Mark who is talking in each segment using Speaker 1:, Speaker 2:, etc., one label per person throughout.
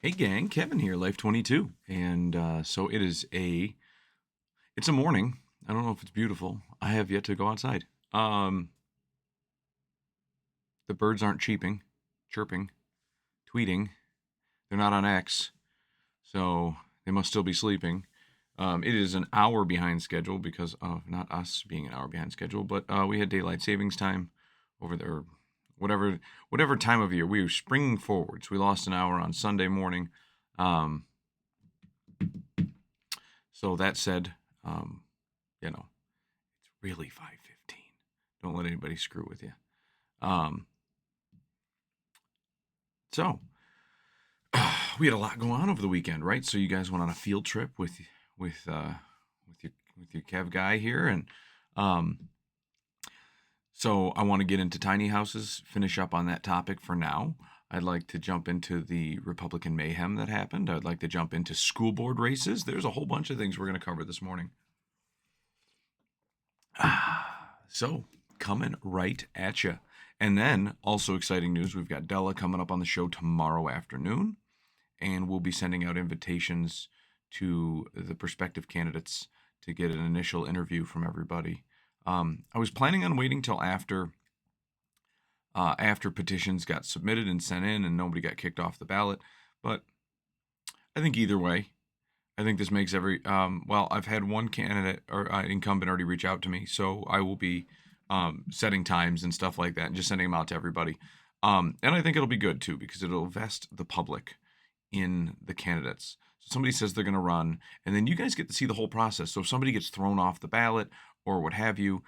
Speaker 1: Hey gang, Kevin here, Life22, and so it's a morning. I don't know if it's beautiful. I have yet to go outside. Um, the birds aren't chirping, tweeting. They're not on X, so they must still be sleeping. It is an hour behind schedule because of not us being an hour behind schedule, but we had daylight savings time over there, whatever whatever time of year. We were springing forwards. We lost an hour on Sunday morning. Um, so that said, um, you know, it's really 5:15. Don't let anybody screw with you. Um, so we had a lot going on over the weekend, right? So you guys went on a field trip with uh, with your Kev guy here, and um, so I want to get into tiny houses, finish up on that topic for now. I'd like to jump into the Republican mayhem that happened. I'd like to jump into school board races. There's a whole bunch of things we're going to cover this morning. So, coming right at you. And then, also exciting news, we've got Della coming up on the show tomorrow afternoon, and we'll be sending out invitations to the prospective candidates to get an initial interview from everybody. I was planning on waiting till after petitions got submitted and sent in and nobody got kicked off the ballot, but I think either way, I think this makes well, I've had one candidate or incumbent already reach out to me, so I will be setting times and stuff like that and just sending them out to everybody. And I think it'll be good too because it'll vest the public in the candidates. So somebody says they're going to run, and then you guys get to see the whole process. So if somebody gets thrown off the ballot or what have you,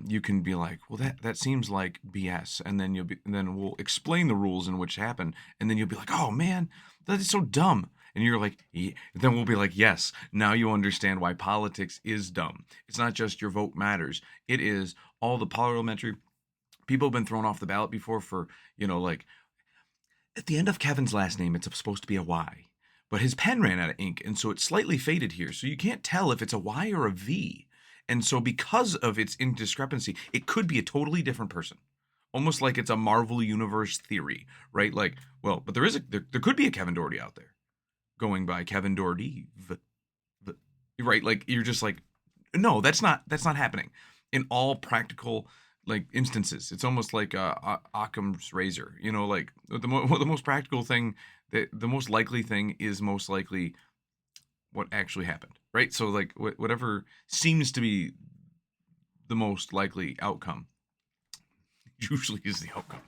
Speaker 1: you can be like, well, that seems like BS, and then we'll explain the rules in which happen, and then you'll be like, oh man, that is so dumb. And you're like, yeah. Then we'll be like, yes, now you understand why politics is dumb. It's not just your vote matters. It is all the parliamentary people have been thrown off the ballot before for, like at the end of Kevin's last name, it's supposed to be a Y, but his pen ran out of ink, and so it's slightly faded here. So you can't tell if it's a Y or a V. And so because of its indiscrepancy, it could be a totally different person. Almost like it's a Marvel Universe theory, right? Like, well, but there could be a Kevin Doherty out there going by Kevin Doherty, right? Like you're just like, no, that's not happening. In all practical like instances, it's almost like Occam's razor. Like the most practical thing, the most likely thing is most likely what actually happened, right? So like whatever seems to be the most likely outcome usually is the outcome.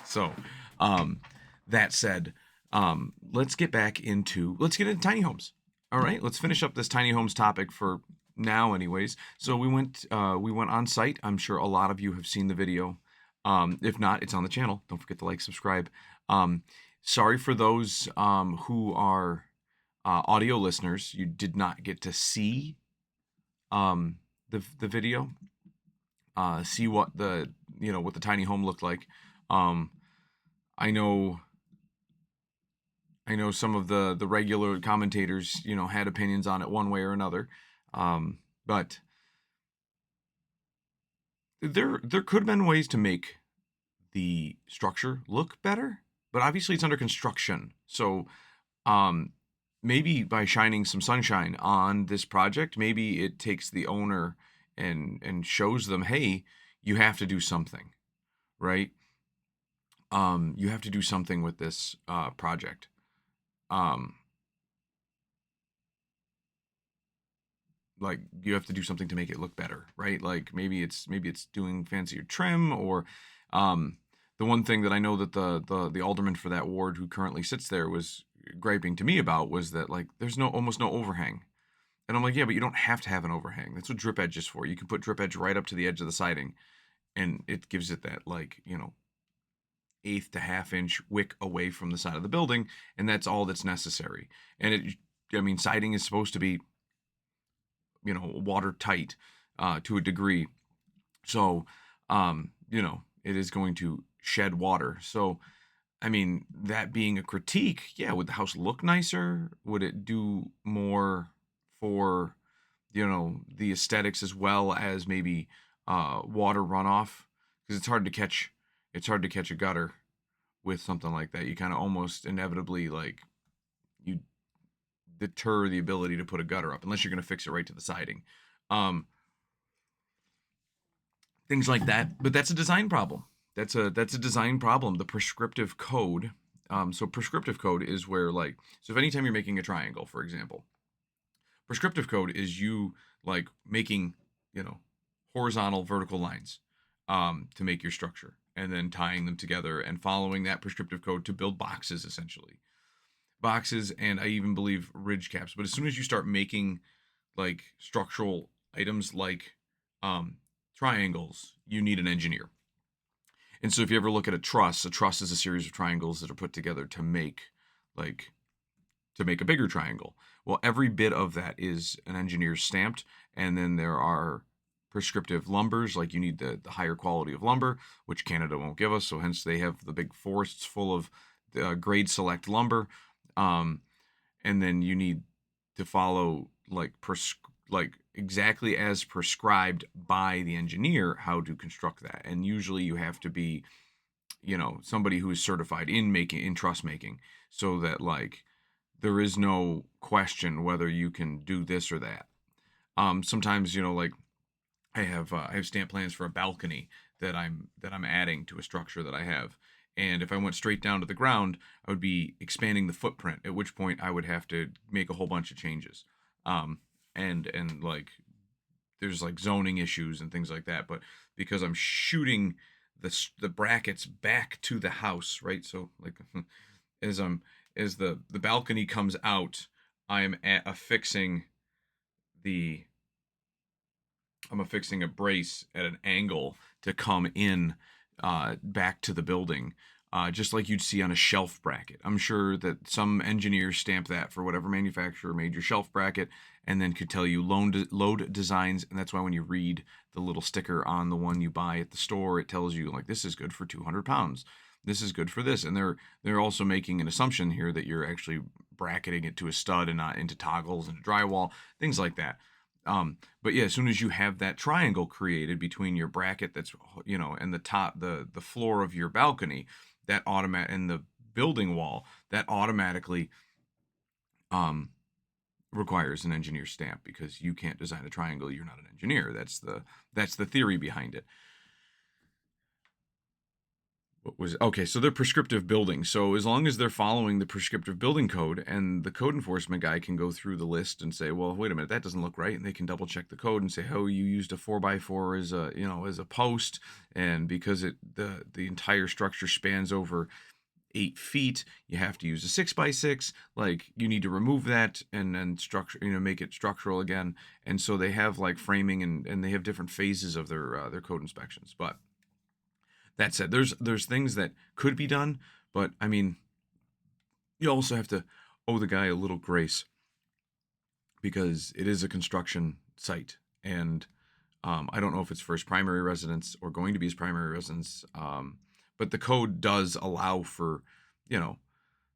Speaker 1: So, um, that said, let's get into tiny homes. All right, let's finish up this tiny homes topic for now, anyways. So we went on site. I'm sure a lot of you have seen the video. If not, it's on the channel. Don't forget to like, subscribe. Um, Sorry for those who are audio listeners. You did not get to see the video. See what the tiny home looked like. Um, I know I know some of the regular commentators had opinions on it one way or another, but there could have been ways to make the structure look better. But obviously it's under construction, so um, maybe by shining some sunshine on this project, maybe it takes the owner and shows them, hey, you have to do something, right? You have to do something with this project. Um, like you have to do something to make it look better, right? Like maybe it's doing fancier trim or um, the one thing that I know that the alderman for that ward who currently sits there was griping to me about was that like there's no almost no overhang. And I'm like, yeah, but you don't have to have an overhang. That's what drip edge is for. You can put drip edge right up to the edge of the siding and it gives it that like, eighth to half inch wick away from the side of the building, and that's all that's necessary. And siding is supposed to be, watertight to a degree. So, it is going to shed water. So, that being a critique, yeah, would the house look nicer? Would it do more for, the aesthetics as well as maybe water runoff? Because it's hard to catch a gutter with something like that. You kind of almost inevitably like deter the ability to put a gutter up unless you're going to fix it right to the siding. Um, Things like that. But that's a design problem. That's a design problem. The prescriptive code. So prescriptive code is where, like, so if anytime you're making a triangle, for example, prescriptive code is you like making, you know, horizontal vertical lines to make your structure, and then tying them together and following that prescriptive code to build boxes, essentially boxes, and I even believe ridge caps. But as soon as you start making like structural items like um, triangles, you need an engineer. And so if you ever look at a truss is a series of triangles that are put together like to make a bigger triangle. Well, every bit of that is an engineer's stamped, and then there are prescriptive lumbers, like you need the higher quality of lumber, which Canada won't give us, so hence they have the big forests full of grade select lumber. Um, and then you need to follow like exactly as prescribed by the engineer how to construct that. And usually you have to be, somebody who is certified in truss making, so that like there is no question whether you can do this or that. Sometimes, like I have stamp plans for a balcony that I'm adding to a structure that I have. And if I went straight down to the ground, I would be expanding the footprint, at which point I would have to make a whole bunch of changes. Um, and like there's like zoning issues and things like that, but because I'm shooting the brackets back to the house, right? So like as the balcony comes out, I am affixing the I'm affixing a brace at an angle to come in back to the building, just like you'd see on a shelf bracket. I'm sure that some engineers stamp that for whatever manufacturer made your shelf bracket, and then could tell you load designs. And that's why when you read the little sticker on the one you buy at the store, it tells you like this is good for 200 pounds. This is good for this, and they're also making an assumption here that you're actually bracketing it to a stud and not into toggles and drywall, things like that. But yeah, as soon as you have that triangle created between your bracket that's and the top the floor of your balcony, that automatic and the building wall, that automatically um requires an engineer stamp, because you can't design a triangle, you're not an engineer. That's the theory behind it. What was okay, so they're prescriptive building. So as long as they're following the prescriptive building code, and the code enforcement guy can go through the list and say, well, wait a minute, that doesn't look right, and they can double check the code and say, oh, you used a 4x4 as a post, and because the entire structure spans over 8 feet, you have to use a 6x6. Like you need to remove that and then structure, make it structural again. And so they have like framing, and they have different phases of their code inspections. But that said, there's things that could be done, but I mean, you also have to owe the guy a little grace, because it is a construction site, and I don't know if it's for his primary residence or going to be his primary residence, but the code does allow for, you know,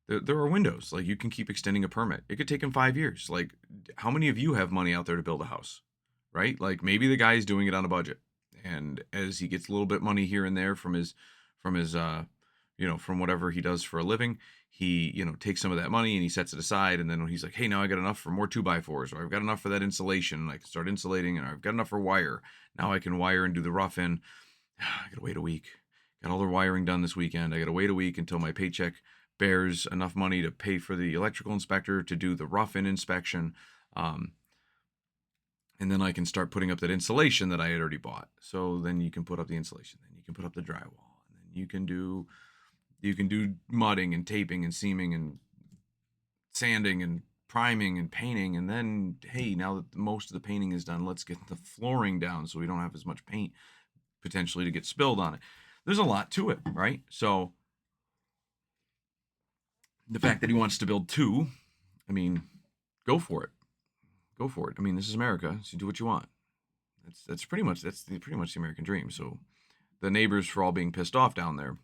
Speaker 1: there are windows. Like you can keep extending a permit. It could take him 5 years. Like, how many of you have money out there to build a house, right? Like maybe the guy's doing it on a budget, and as he gets a little bit money here and there from whatever he does for a living, he takes some of that money and he sets it aside, and then when he's like, hey, now I got enough for more 2x4s, or I've got enough for that insulation, and I can start insulating, and I've got enough for wire. Now I can wire and do the rough in. I gotta wait a week. Got all the wiring done this weekend. I gotta wait a week until my paycheck bears enough money to pay for the electrical inspector to do the rough in inspection. And then I can start putting up that insulation that I had already bought. So then you can put up the insulation, then you can put up the drywall, and then you can do mudding and taping and seaming and sanding and priming and painting. And then, hey, now that most of the painting is done, let's get the flooring down so we don't have as much paint potentially to get spilled on it. There's a lot to it, right? So the fact that he wants to build two, I mean, go for it. Go for it. I mean, this is America, so do what you want. That's pretty much the American dream. So the neighbors, for all being pissed off down there,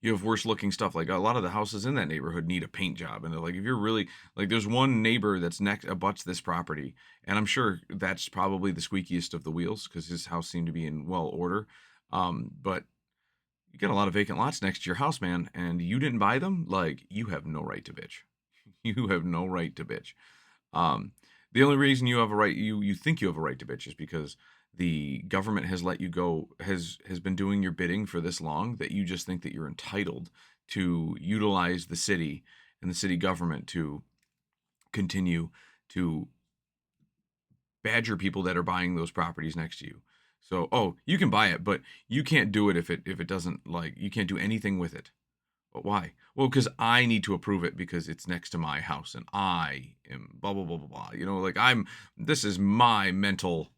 Speaker 1: you have worse looking stuff. Like a lot of the houses in that neighborhood need a paint job, and they're like, if you're really like, there's one neighbor that's next abuts this property, and I'm sure that's probably the squeakiest of the wheels because his house seemed to be in well order. But you got a lot of vacant lots next to your house, man, and you didn't buy them. Like, you have no right to bitch. You have no right to bitch. Um, the only reason you have a right, you think you have a right to bitch, is because the government has let you go, has been doing your bidding for this long, that you just think that you're entitled to utilize the city and the city government to continue to badger people that are buying those properties next to you. So, oh, you can buy it, but you can't do it if it doesn't, like, you can't do anything with it. But why? Well, because I need to approve it because it's next to my house and I am blah blah blah blah blah. Like, this is my mental,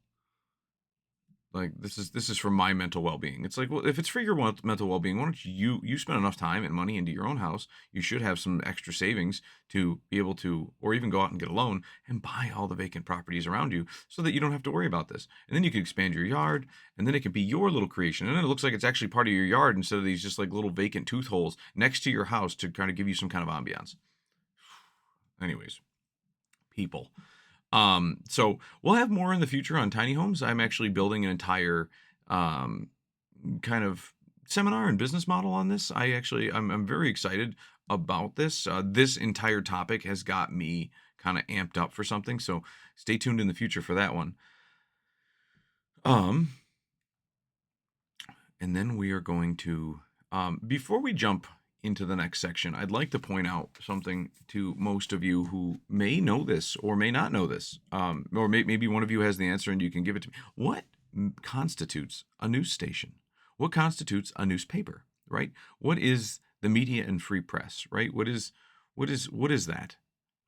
Speaker 1: like, this is for my mental well-being. It's like, well, if it's for your mental well-being, why don't you spend enough time and money into your own house? You should have some extra savings to be able to, or even go out and get a loan and buy all the vacant properties around you, so that you don't have to worry about this. And then you can expand your yard, and then it can be your little creation, and then it looks like it's actually part of your yard instead of these just like little vacant tooth holes next to your house to kind of give you some kind of ambiance. Anyways, people. So we'll have more in the future on tiny homes. I'm actually building an entire um, kind of seminar and business model on this. I'm very excited about this. This entire topic has got me kind of amped up for something. So stay tuned in the future for that one. Um, and then we are going to, before we jump into the next section, I'd like to point out something to most of you who may know this or may not know this, or maybe one of you has the answer and you can give it to me. What constitutes a news station? What constitutes a newspaper? Right? What is the media and free press? Right? What is that?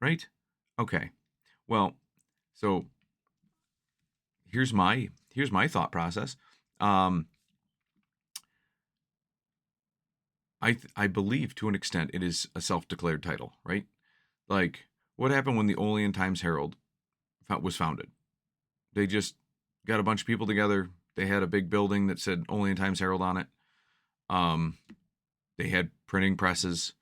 Speaker 1: Right? Okay. Well, so here's my thought process. I believe to an extent it is a self-declared title, right? Like, what happened when the Olean Times Herald was founded? They just got a bunch of people together. They had a big building that said Olean Times Herald on it. Um, they had printing presses.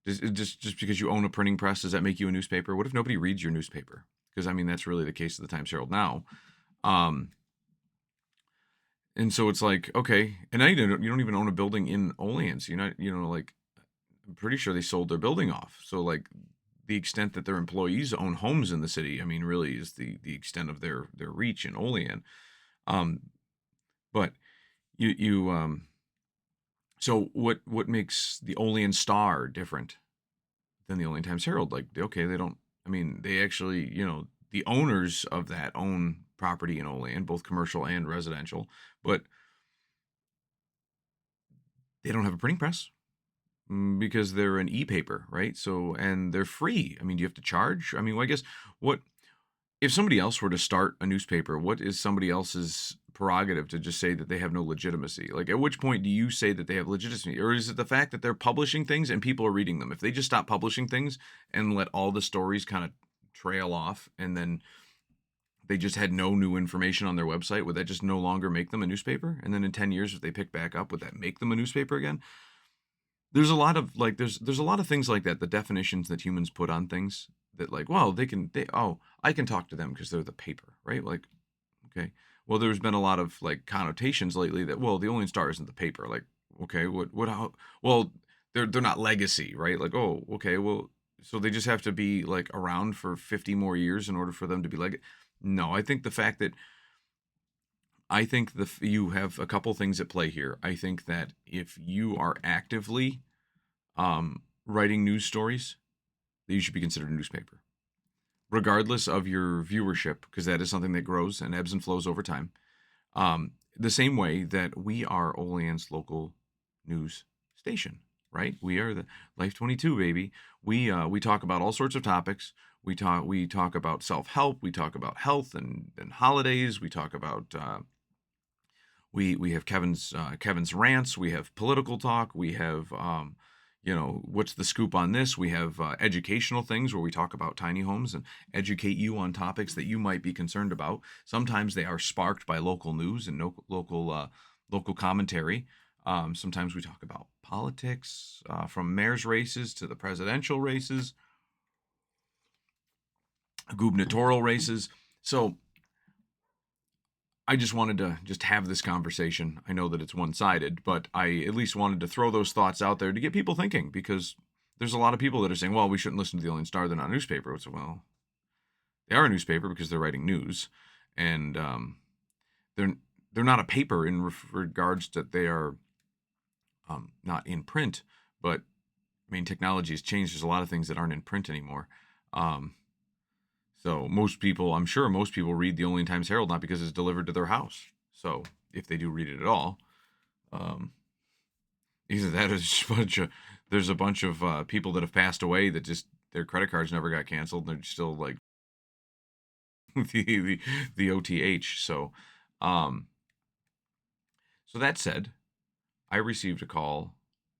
Speaker 1: Just because you own a printing press, does that make you a newspaper? What if nobody reads your newspaper? Because, I mean, that's really the case of the Times Herald now. And so it's like, okay, and now you don't even own a building in Olean. So you're not, like, I'm pretty sure they sold their building off. So, like, the extent that their employees own homes in the city, I mean, really is the extent of their reach in Olean. But so what makes the Olean Star different than the Olean Times Herald? Like, okay, they don't. I mean, they actually, the owners of that own property in Olean, both commercial and residential, but they don't have a printing press. Because they're an e-paper, right? So, and they're free. I mean, do you have to charge? I mean, well, I guess, what if somebody else were to start a newspaper? What is somebody else's prerogative to just say that they have no legitimacy? Like, at which point do you say that they have legitimacy? Or is it the fact that they're publishing things and people are reading them? If they just stop publishing things and let all the stories kind of trail off, and then they just had no new information on their website, would that just no longer make them a newspaper? And then in 10 years, if they pick back up, would that make them a newspaper again? There's a lot of, like, there's a lot of things like that, the definitions that humans put on things, that, like, well, I can talk to them because they're the paper, right? Like, okay, well, there's been a lot of, like, connotations lately that, well, the Only Star isn't the paper. Like, okay, how, well, they're not legacy, right? Like, oh, okay, well, so they just have to be, like, around for 50 more years in order for them to be no. I think you have a couple things at play here. I think that if you are actively writing news stories, that you should be considered a newspaper, regardless of your viewership, because that is something that grows and ebbs and flows over time. The same way that we are Olean's local news station, right? We are the Life22, baby. We talk about all sorts of topics. We talk about self-help. We talk about health and holidays. We talk about we have Kevin's rants. We have political talk. We have what's the scoop on this? We have educational things where we talk about tiny homes and educate you on topics that you might be concerned about. Sometimes they are sparked by local news and local commentary. Sometimes we talk about politics, from mayor's races to the presidential races, gubernatorial races. So I just wanted to just have this conversation. I know that it's one-sided, but I at least wanted to throw those thoughts out there to get people thinking, because there's a lot of people that are saying, well, we shouldn't listen to the Alien Star. They're not a newspaper. It's, well, they are a newspaper because they're writing news, and they're they're not a paper in regards that they are not in print. But I mean, technology has changed. There's a lot of things that aren't in print anymore. Um, so most people, I'm sure most people read the Olean Times Herald not because it's delivered to their house. So if they do read it at all, either that is a bunch of, there's a bunch of people that have passed away that just their credit cards never got canceled. And they're still like the OTH. Um, so that said, I received a call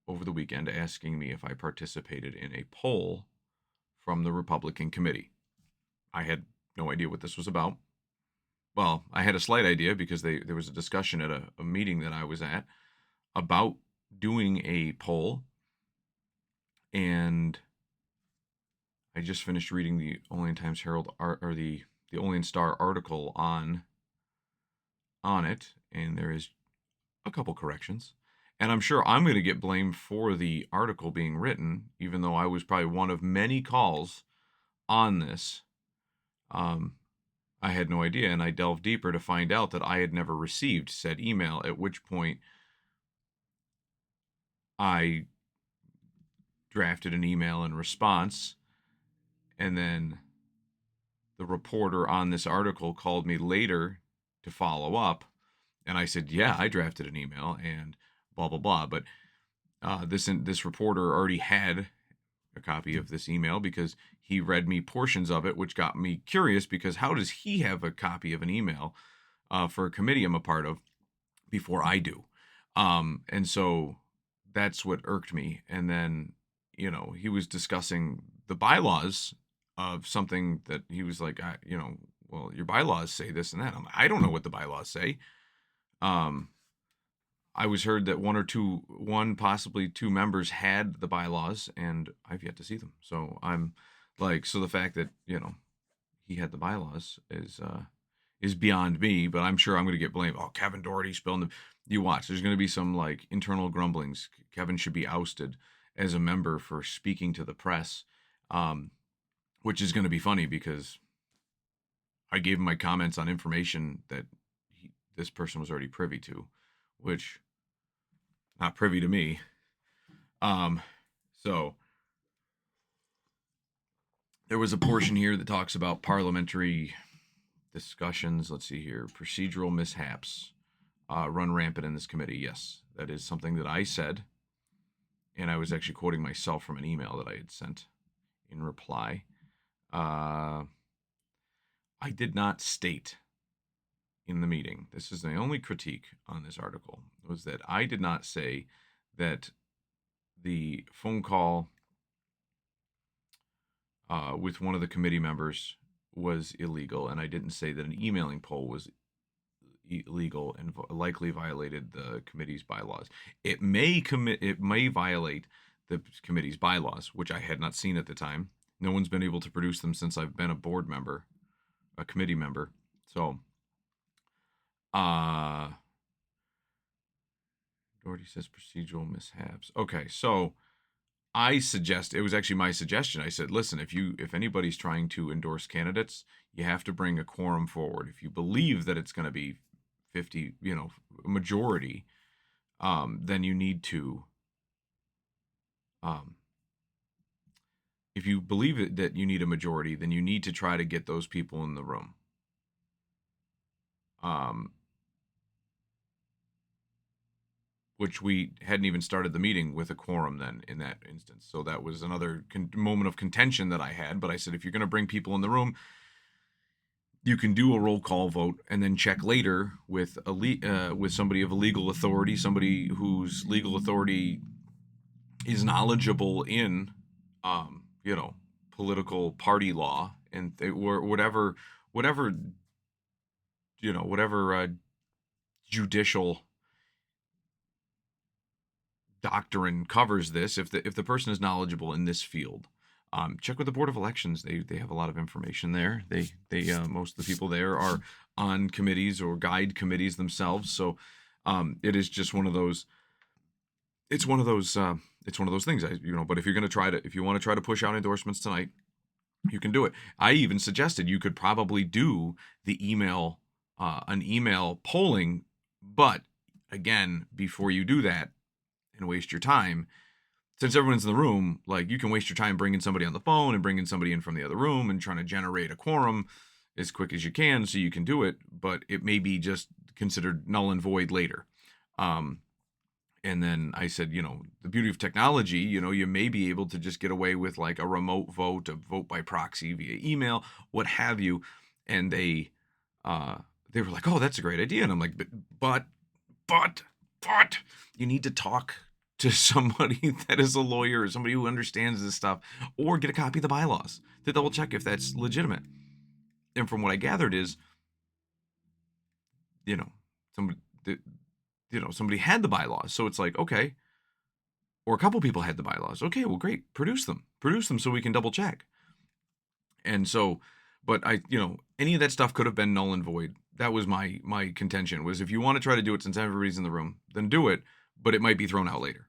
Speaker 1: over the weekend asking me if I participated in a poll from the Republican committee. I had no idea what this was about. Well, I had a slight idea because there was a discussion at a meeting that I was at about doing a poll, and I just finished reading the Olean Times Herald or the Olean Star article on it, and there is a couple corrections. And I'm sure I'm going to get blamed for the article being written, even though I was probably one of many calls on this. I had no idea, and I delved deeper to find out that I had never received said email, at which point I drafted an email in response, and then the reporter on this article called me later to follow up, and I said, yeah, I drafted an email, and blah, blah, blah. But this reporter already had a copy of this email because he read me portions of it, which got me curious because how does he have a copy of an email for a committee I'm a part of before I do? And so that's what irked me. And then, he was discussing the bylaws of something that he was like, well, your bylaws say this and that. I'm like, I don't know what the bylaws say. I was heard that possibly two members had the bylaws, and I've yet to see them. So I'm like, so the fact that he had the bylaws is beyond me. But I'm sure I'm going to get blamed. Oh, Kevin Doherty spilled them. You watch. There's going to be some like internal grumblings. Kevin should be ousted as a member for speaking to the press, which is going to be funny because I gave him my comments on information that this person was already privy to, which not privy to me. So there was a portion here that talks about parliamentary discussions. Let's see here. Procedural mishaps run rampant in this committee. Yes, that is something that I said. And I was actually quoting myself from an email that I had sent in reply. I did not state in the meeting, this is the only critique on this article, was that I did not say that the phone call with one of the committee members was illegal, and I didn't say that an emailing poll was illegal and likely violated the committee's bylaws. It may violate the committee's bylaws, which I had not seen at the time. No one's been able to produce them since I've been a board member, a committee member. So, Doherty says procedural mishaps. Okay, so it was actually my suggestion. I said, listen, if anybody's trying to endorse candidates, you have to bring a quorum forward. If you believe that it's going to be 50, majority, then you need to, if you believe that you need a majority, then you need to try to get those people in the room. Which we hadn't even started the meeting with a quorum then in that instance. So that was another moment of contention that I had. But I said, if you're going to bring people in the room, you can do a roll call vote and then check later with somebody of a legal authority, somebody whose legal authority is knowledgeable in, political party law and whatever judicial doctrine covers this. If the person is knowledgeable in this field, check with the Board of Elections. They have a lot of information there. They most of the people there are on committees or guide committees themselves. So it is just one of those. It's one of those it's one of those things. But if you want to try to push out endorsements tonight, you can do it. I even suggested you could probably do the email, an email polling, but again, before you do that and waste your time, since everyone's in the room, like you can waste your time bringing somebody on the phone and bringing somebody in from the other room and trying to generate a quorum as quick as you can so you can do it, but it may be just considered null and void later. And then I said, the beauty of technology, you may be able to just get away with like a remote vote, a vote by proxy via email, what have you. And they were like, oh, that's a great idea. And I'm like, but you need to talk to somebody that is a lawyer or somebody who understands this stuff, or get a copy of the bylaws to double check if that's legitimate. And from what I gathered is, somebody, somebody had the bylaws. So it's like, okay, or a couple people had the bylaws. Okay, well, great. Produce them so we can double check. And so, but any of that stuff could have been null and void. That was my contention, was if you want to try to do it since everybody's in the room, then do it, but it might be thrown out later.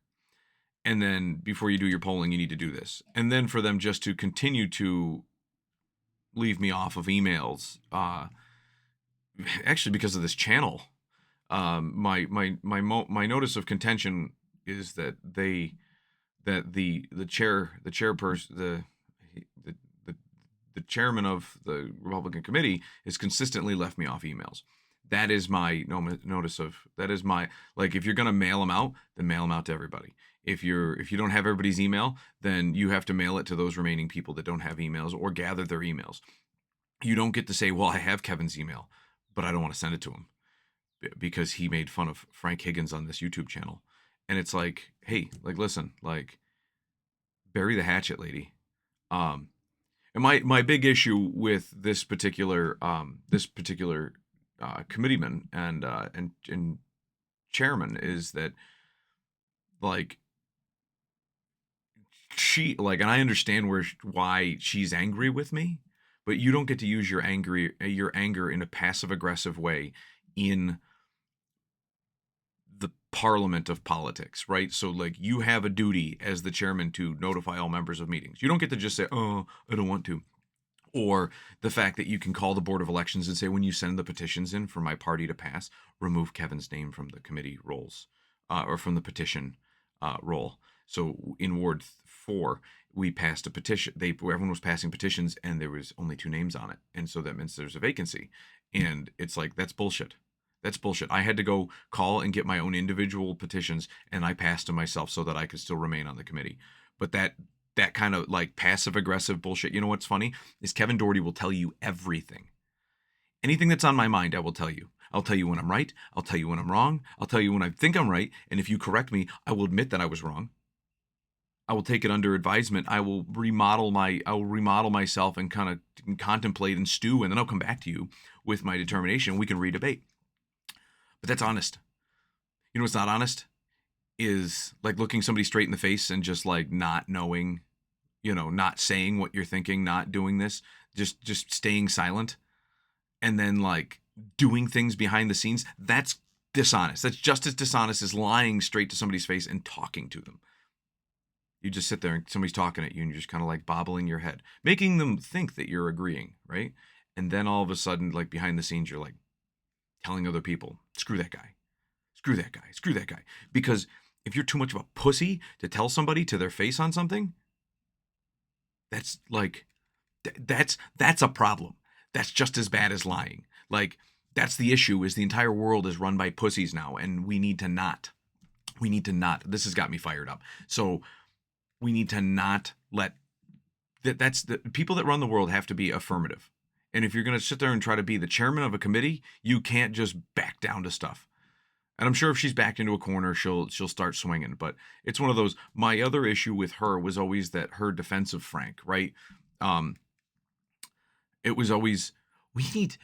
Speaker 1: And then before you do your polling, you need to do this. And then for them just to continue to leave me off of emails, actually because of this channel, my notice of contention is that the chairperson, the chairman of the Republican committee has consistently left me off emails. That is my notice of, that is my, like, if you're going to mail them out, then mail them out to everybody. If you don't have everybody's email, then you have to mail it to those remaining people that don't have emails, or gather their emails. You don't get to say, well, I have Kevin's email, but I don't want to send it to him because he made fun of Frank Higgins on this YouTube channel. And it's like, hey, like, listen, like, bury the hatchet, lady. And my big issue with this particular committeeman and chairman is that, like, she, like, and I understand why she's angry with me, but you don't get to use your anger in a passive aggressive way in the parliament of politics, right? So, like, you have a duty as the chairman to notify all members of meetings. You don't get to just say, oh, I don't want to. Or the fact that you can call the Board of Elections and say, when you send the petitions in for my party to pass, remove Kevin's name from the committee rolls, or from the petition roll. So in Ward 4, we passed a petition. Everyone was passing petitions, and there was only 2 names on it, and so that means there's a vacancy. And it's like, that's bullshit. That's bullshit. I had to go call and get my own individual petitions, and I passed them myself so that I could still remain on the committee. But that kind of, like, passive aggressive bullshit. You know what's funny is Kevin Doherty will tell you everything. Anything that's on my mind, I will tell you. I'll tell you when I'm right. I'll tell you when I'm wrong. I'll tell you when I think I'm right. And if you correct me, I will admit that I was wrong. I will take it under advisement. I will remodel myself and kind of contemplate and stew, and then I'll come back to you with my determination. We can redebate. But that's honest. You know what's not honest? Is like looking somebody straight in the face and just, like, not knowing, not saying what you're thinking, not doing this, just staying silent, and then, like, doing things behind the scenes. That's dishonest. That's just as dishonest as lying straight to somebody's face and talking to them. You just sit there and somebody's talking at you and you're just kind of, like, bobbling your head, making them think that you're agreeing, right? And then all of a sudden, like, behind the scenes, you're, like, telling other people, screw that guy, screw that guy, screw that guy. Because if you're too much of a pussy to tell somebody to their face on something, that's like, that's a problem. That's just as bad as lying. Like, that's the issue, is the entire world is run by pussies now, and we need to not. This has got me fired up. So we need to not let that's the people that run the world have to be affirmative. And if you're going to sit there and try to be the chairman of a committee, you can't just back down to stuff. And I'm sure if she's backed into a corner, she'll start swinging. But it's one of those. My other issue with her was always that her defense of Frank, right? It was always, we need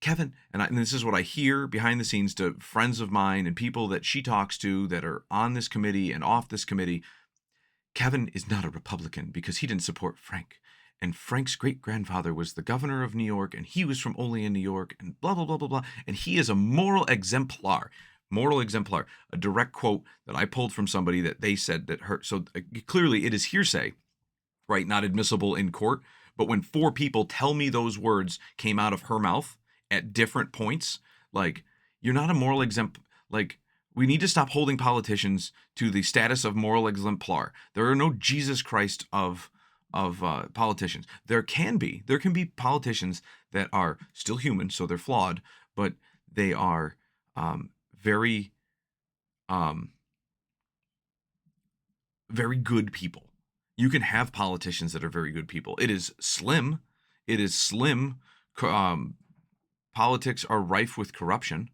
Speaker 1: Kevin, and this is what I hear behind the scenes to friends of mine and people that she talks to that are on this committee and off this committee. Kevin is not a Republican because he didn't support Frank. And Frank's great-grandfather was the governor of New York, and he was from Olean, New York, and blah, blah, blah, blah, blah. And he is a moral exemplar. Moral exemplar, a direct quote that I pulled from somebody that they said that hurt. So clearly it is hearsay, right? Not admissible in court. But when four people tell me those words came out of her mouth at different points, like, you're not a moral exemplar. Like, we need to stop holding politicians to the status of moral exemplar. There are no Jesus Christ of politicians. There can be politicians that are still human, so they're flawed, but they are very um, very good people. You can have politicians that are very good people. It is slim. It is slim. Politics are rife with corruption,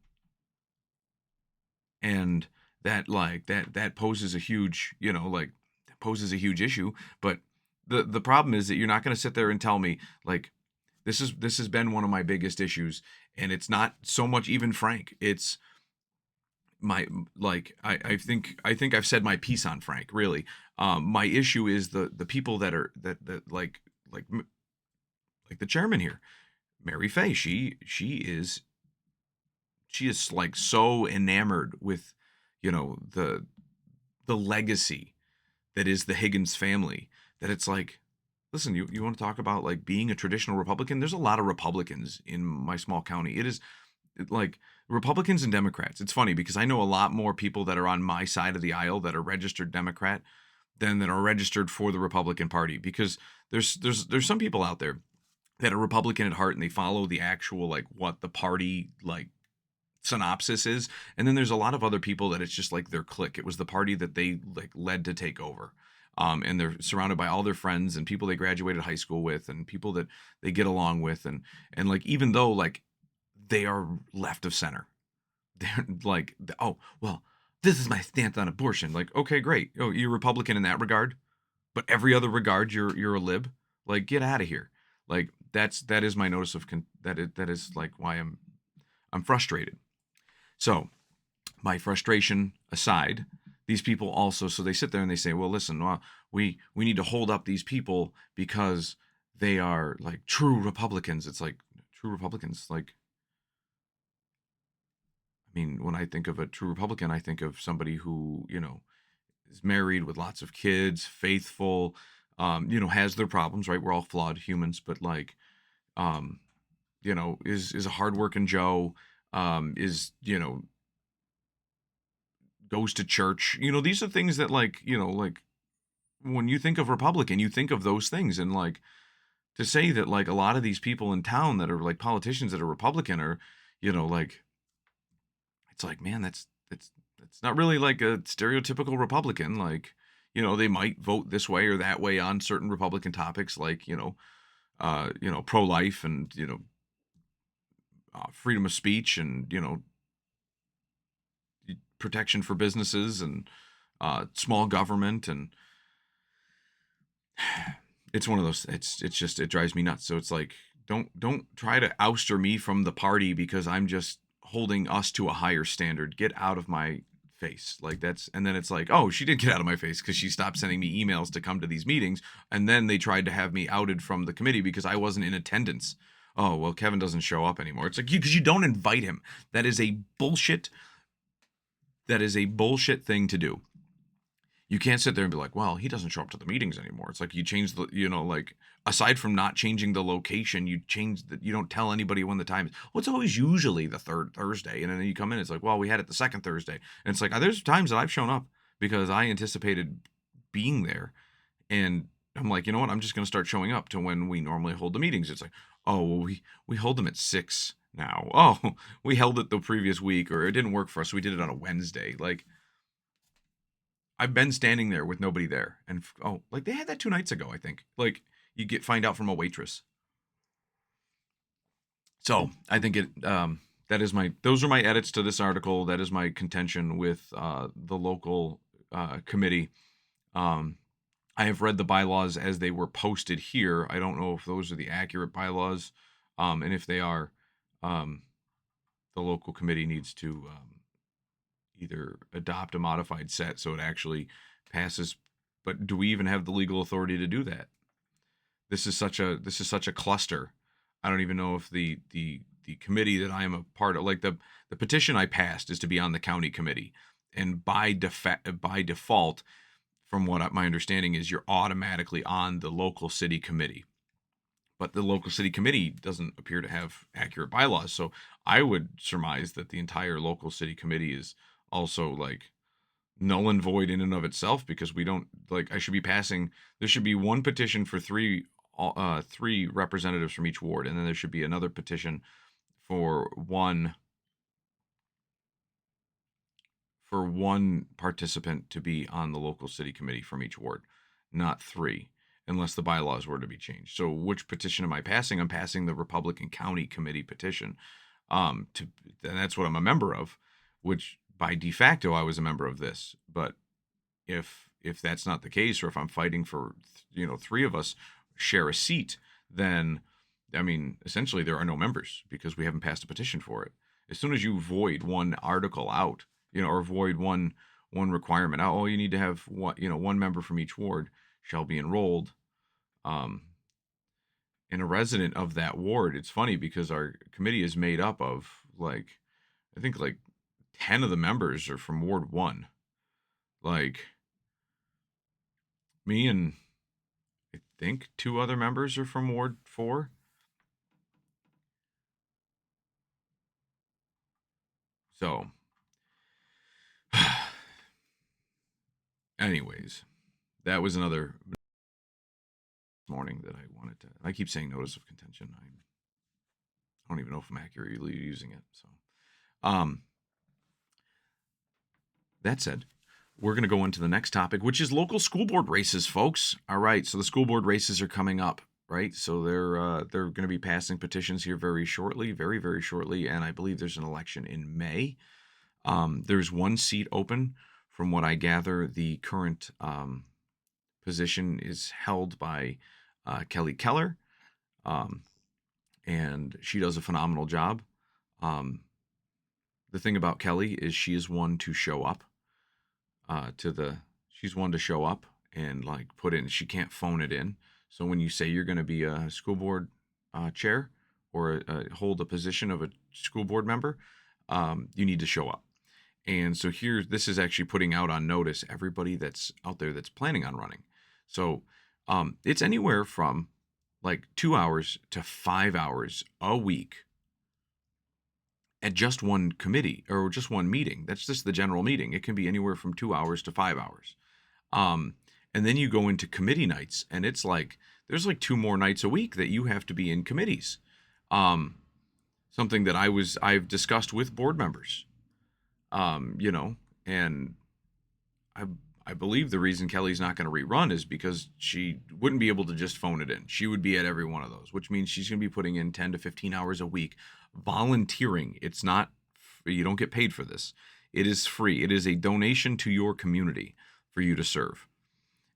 Speaker 1: and that poses a huge, poses a huge issue. But the problem is that you're not going to sit there and tell me, like, this has been one of my biggest issues, and it's not so much even Frank. It's my, like, I think I've said my piece on Frank, really. My issue is the people that are that like like the chairman here, Mary Fay. She is like so enamored with, the legacy that is the Higgins family, that it's like, listen, you want to talk about like being a traditional Republican? There's a lot of Republicans in my small county. It is like Republicans and Democrats. It's funny because I know a lot more people that are on my side of the aisle that are registered Democrat than that are registered for the Republican Party, because there's some people out there that are Republican at heart and they follow the actual, like, what the party, like, synopsis is, and then there's a lot of other people that it's just like their clique. It was the party that they, like, led to take over. And they're surrounded by all their friends and people they graduated high school with and people that they get along with, and like, even though, like, they are left of center, they're like, oh well, this is my stance on abortion. Like, okay, great. Oh, you're Republican in that regard, but every other regard you're a lib. Like, get out of here. Like, that is my notice of that is like why I'm frustrated. So, my frustration aside, these people also, so they sit there and they say, well, listen, well, we need to hold up these people because they are like true Republicans. It's like, true Republicans, like, I mean, when I think of a true Republican, I think of somebody who, is married with lots of kids, faithful, has their problems, right? We're all flawed humans, but, like, um, is a hardworking Joe, is, goes to church. These are things that, like, like, when you think of Republican, you think of those things. And, like, to say that, like, a lot of these people in town that are like politicians that are Republican are, like, it's like, man, that's not really like a stereotypical Republican. Like, they might vote this way or that way on certain Republican topics, like, pro-life and, freedom of speech and, protection for businesses and small government. And it's one of those, it's just, it drives me nuts. So it's like, don't try to ouster me from the party because I'm just holding us to a higher standard. Get out of my face. Like, that's, and then it's like, oh, she did get out of my face because she stopped sending me emails to come to these meetings, and then they tried to have me outed from the committee because I wasn't in attendance. Oh, well, Kevin doesn't show up anymore. It's like, because you don't invite him. That is a bullshit. That is a bullshit thing to do. You can't sit there and be like, well, he doesn't show up to the meetings anymore. It's like, you change the, like, aside from not changing the location, you change that, you don't tell anybody when the time is. Well, it's always usually the third Thursday. And then you come in, it's like, well, we had it the second Thursday. And it's like, there's times that I've shown up because I anticipated being there. And I'm like, you know what? I'm just going to start showing up to when we normally hold the meetings. It's like, oh, well, we hold them at 6 now. Oh, we held it the previous week, or it didn't work for us, so we did it on a Wednesday. Like, I've been standing there with nobody there, and oh, like, they had that 2 nights ago, I think. Like, you find out from a waitress. So I think those are my edits to this article. That is my contention with the local committee. Um, I have read the bylaws as they were posted here. I don't know if those are the accurate bylaws, and if they are, um, the local committee needs to either adopt a modified set so it actually passes. But do we even have the legal authority to do that? This is such a cluster. I don't even know if the the committee that I am a part of, like the petition I passed is to be on the county committee, and by default, from what my understanding is, you're automatically on the local city committee. But the local city committee doesn't appear to have accurate bylaws, so I would surmise that the entire local city committee is also like null and void in and of itself, because we don't, like, I should be passing, there should be one petition for three representatives from each ward, and then there should be another petition for one participant to be on the local city committee from each ward, not three, unless the bylaws were to be changed. So which petition am I passing? I'm passing the Republican County Committee petition. And that's what I'm a member of, which by de facto I was a member of this. But if that's not the case, or if I'm fighting for, three of us share a seat, then I mean, essentially there are no members because we haven't passed a petition for it. As soon as you void one article out, or void one requirement out, you need to have one member from each ward shall be enrolled. And a resident of that ward. It's funny because our committee is made up of I think 10 of the members are from Ward 1. Like, me and I think 2 other members are from Ward 4. So, anyways, that was another morning that I keep saying notice of contention. I don't even know if I'm accurately using it. So, that said, we're going to go into the next topic, which is local school board races, folks. All right, so the school board races are coming up, right? So they're going to be passing petitions here very shortly, very, very shortly, and I believe there's an election in May. There's one seat open. From what I gather, the current position is held by Kelly Keller, and she does a phenomenal job. The thing about Kelly is she is one to show up. She's one to show up and put in. She can't phone it in. So when you say you're going to be a school board chair or hold a position of a school board member, you need to show up. And so this is actually putting out on notice everybody that's out there that's planning on running. So it's anywhere from 2 hours to 5 hours a week at just one committee or just one meeting. That's just the general meeting. It can be anywhere from 2 hours to 5 hours. And then you go into committee nights, and it's there's 2 more nights a week that you have to be in committees. Something that I've discussed with board members. And I believe the reason Kelly's not going to rerun is because she wouldn't be able to just phone it in. She would be at every one of those, which means she's going to be putting in 10 to 15 hours a week volunteering. It's not, you don't get paid for this. It is free. It is a donation to your community for you to serve.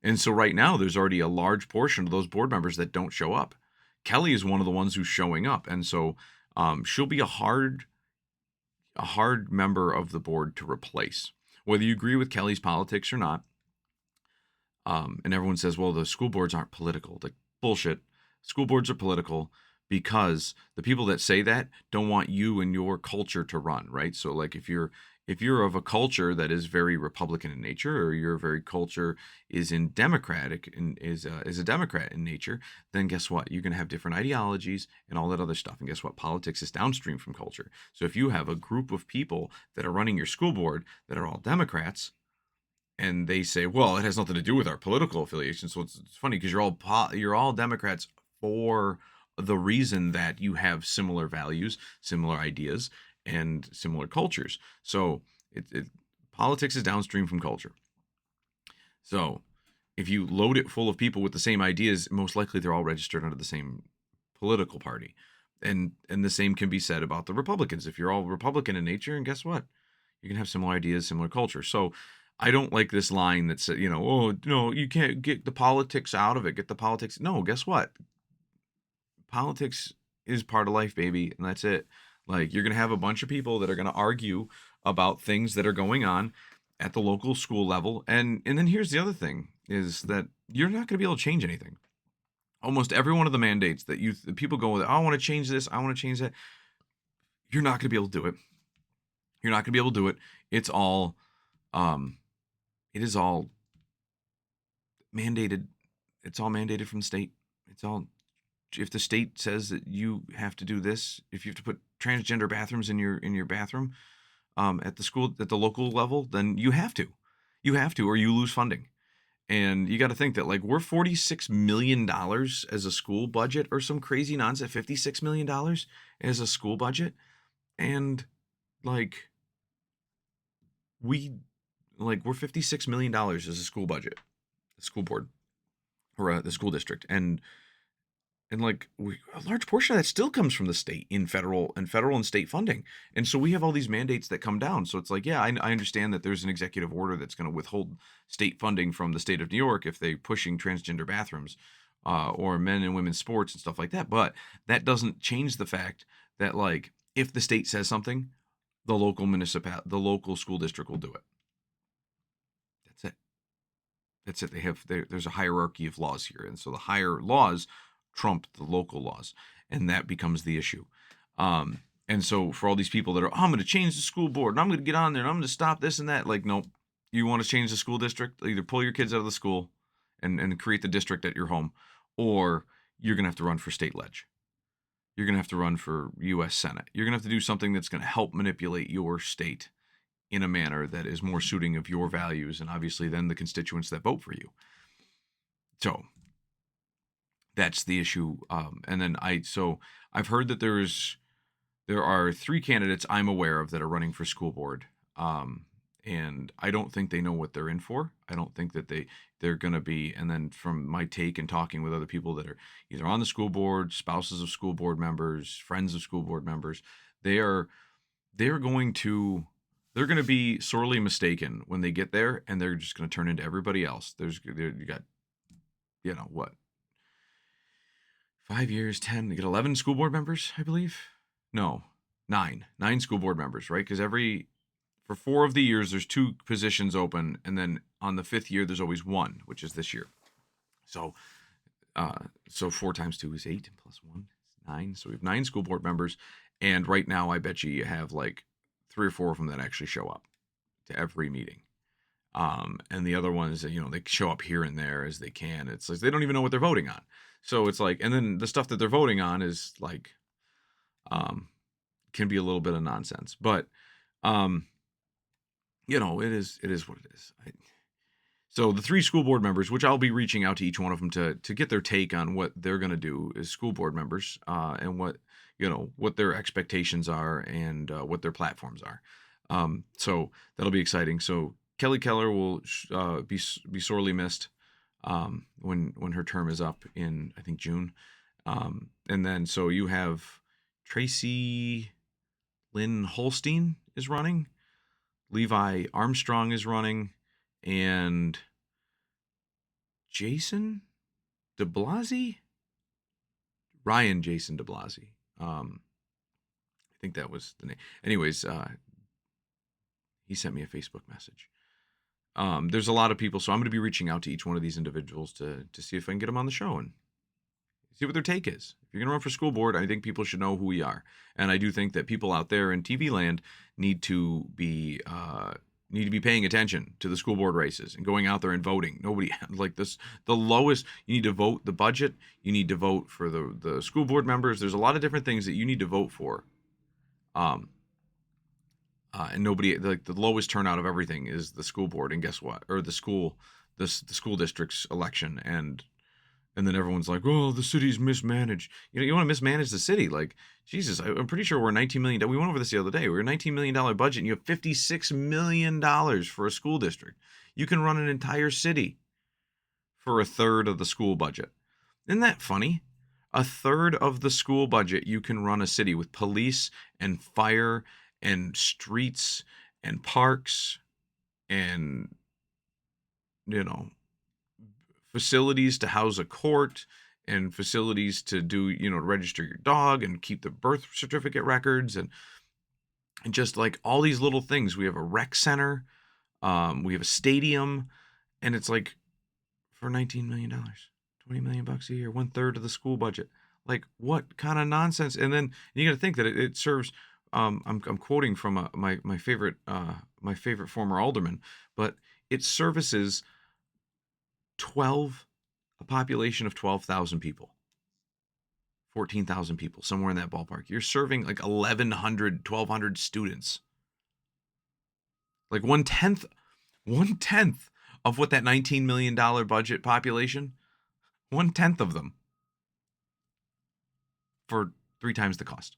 Speaker 1: And so right now there's already a large portion of those board members that don't show up. Kelly is one of the ones who's showing up. And so she'll be a hard member of the board to replace. Whether you agree with Kelly's politics or not, and everyone says, well, the school boards aren't political. Bullshit. School boards are political because the people that say that don't want you and your culture to run, right? So if you're of a culture that is very Republican in nature, or your very culture is in Democratic and is a Democrat in nature, then guess what? You're going to have different ideologies and all that other stuff. And guess what? Politics is downstream from culture. So if you have a group of people that are running your school board that are all Democrats, and they say, well, it has nothing to do with our political affiliation. So it's funny because you're all Democrats for the reason that you have similar values, similar ideas, and similar cultures. So politics is downstream from culture. So if you load it full of people with the same ideas, most likely they're all registered under the same political party. And the same can be said about the Republicans. If you're all Republican in nature, and guess what? You can have similar ideas, similar culture. So I don't like this line that says, oh, no, you can't get the politics out of it. Get the politics. No, guess what? Politics is part of life, baby. And that's it. You're going to have a bunch of people that are going to argue about things that are going on at the local school level. And then here's the other thing is that you're not going to be able to change anything. Almost every one of the mandates that people go with, I want to change this, I want to change that. You're not going to be able to do it. You're not going to be able to do it. It's all, um, it is all mandated. It's all mandated from the state. It's all, if the state says that you have to do this, if you have to put transgender bathrooms in your bathroom, at the school, at the local level, then you have to, or you lose funding. And you got to think that, like, we're $46 million as a school budget or some crazy nonsense, $56 million as a school budget. And like, we, we're $56 million as a school budget, the school board, or the school district. And like, a large portion of that still comes from the state in federal and state funding. And so we have all these mandates that come down. So it's like, yeah, I understand that there's an executive order that's going to withhold state funding from the state of New York if they're pushing transgender bathrooms, or men and women's sports and stuff like that. But that doesn't change the fact that, like, if the state says something, the local school district will do it. That's it. That's it. There's a hierarchy of laws here, and so the higher laws trump the local laws, and that becomes the issue. And so for all these people that are, I'm going to change the school board, and I'm going to get on there, and I'm going to stop this and that, like, nope. You want to change the school district? Either pull your kids out of the school and create the district at your home, or you're going to have to run for state ledge. You're going to have to run for U.S. Senate. You're going to have to do something that's going to help manipulate your state in a manner that is more suiting of your values, and obviously then the constituents that vote for you. So that's the issue. And then I've heard that there are 3 candidates I'm aware of that are running for school board. And I don't think they know what they're in for. I don't think that they're going to be, and then from my take and talking with other people that are either on the school board, spouses of school board members, friends of school board members, they're going to be sorely mistaken when they get there, and they're just going to turn into everybody else. You got, what, 5 years, 10, they get 11 school board members, I believe. No, 9 school board members, right? Because for 4 of the years, there's 2 positions open, and then on the 5th year, there's always 1, which is this year. So 4 times 2 is 8, plus 1 is 9. So we have 9 school board members, and right now, I bet you have like 3 or 4 of them that actually show up to every meeting. And the other ones, they show up here and there as they can. It's like they don't even know what they're voting on. So it's like, and then the stuff that they're voting on is like, can be a little bit of nonsense. But it is what it is. So the 3 school board members, which I'll be reaching out to each one of them to get their take on what they're going to do as school board members, and what their expectations are, and what their platforms are. So that'll be exciting. So Kelly Keller will be sorely missed when her term is up in, I think, June. And then so you have Tracy Lynn Holstein is running, Levi Armstrong is running, and Jason DeBlasi? Ryan Jason DeBlasi. I think that was the name. Anyways, he sent me a Facebook message. There's a lot of people, so I'm going to be reaching out to each one of these individuals to see if I can get them on the show and see what their take is. If you're going to run for school board, I think people should know who we are. And I do think that people out there in TV land need to be paying attention to the school board races and going out there and voting. Nobody, like this, the lowest, you need to vote the budget, you need to vote for the school board members. There's a lot of different things that you need to vote for. And nobody, like, the lowest turnout of everything is the school board. And guess what? Or the school district's election. And then everyone's like, oh, the city's mismanaged. You want to mismanage the city. Like, Jesus, I'm pretty sure we're $19 million. We went over this the other day. We're a $19 million budget, and you have $56 million for a school district. You can run an entire city for a third of the school budget. Isn't that funny? A third of the school budget, you can run a city with police and fire and streets and parks and, facilities to house a court and facilities to do, register your dog and keep the birth certificate records and just like all these little things. We have a rec center. We have a stadium, and it's like for $19 million, $20 million a year, 1/3 of the school budget. Like, what kind of nonsense? And then you got to think that it serves I'm quoting from my favorite former alderman, but it services 12 a population of 12,000 people, 14,000 people, somewhere in that ballpark. You're serving like 1,100, 1,200 students, like one tenth of what that $19 million budget population, one tenth of them for three times the cost.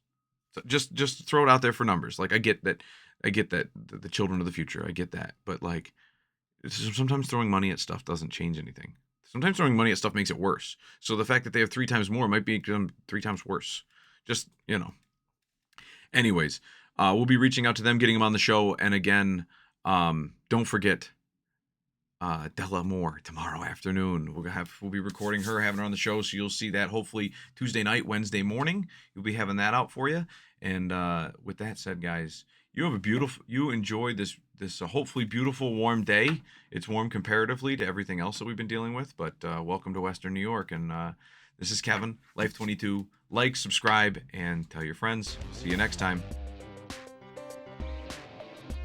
Speaker 1: So just throw it out there for numbers. Like I get that the children of the future. I get that, but like sometimes throwing money at stuff doesn't change anything. Sometimes throwing money at stuff makes it worse. So the fact that they have three times more might make them three times worse. Just Anyways, we'll be reaching out to them, getting them on the show, and again, don't forget Della Moore tomorrow afternoon. We'll be recording her, having her on the show, so you'll see that hopefully Tuesday night, Wednesday morning. You'll be having that out for you. And with that said, guys, you enjoy this hopefully beautiful warm day. It's warm comparatively to everything else that we've been dealing with, but welcome to Western New York. And this is Kevin, Life22. Like, subscribe, and tell your friends. See you next time.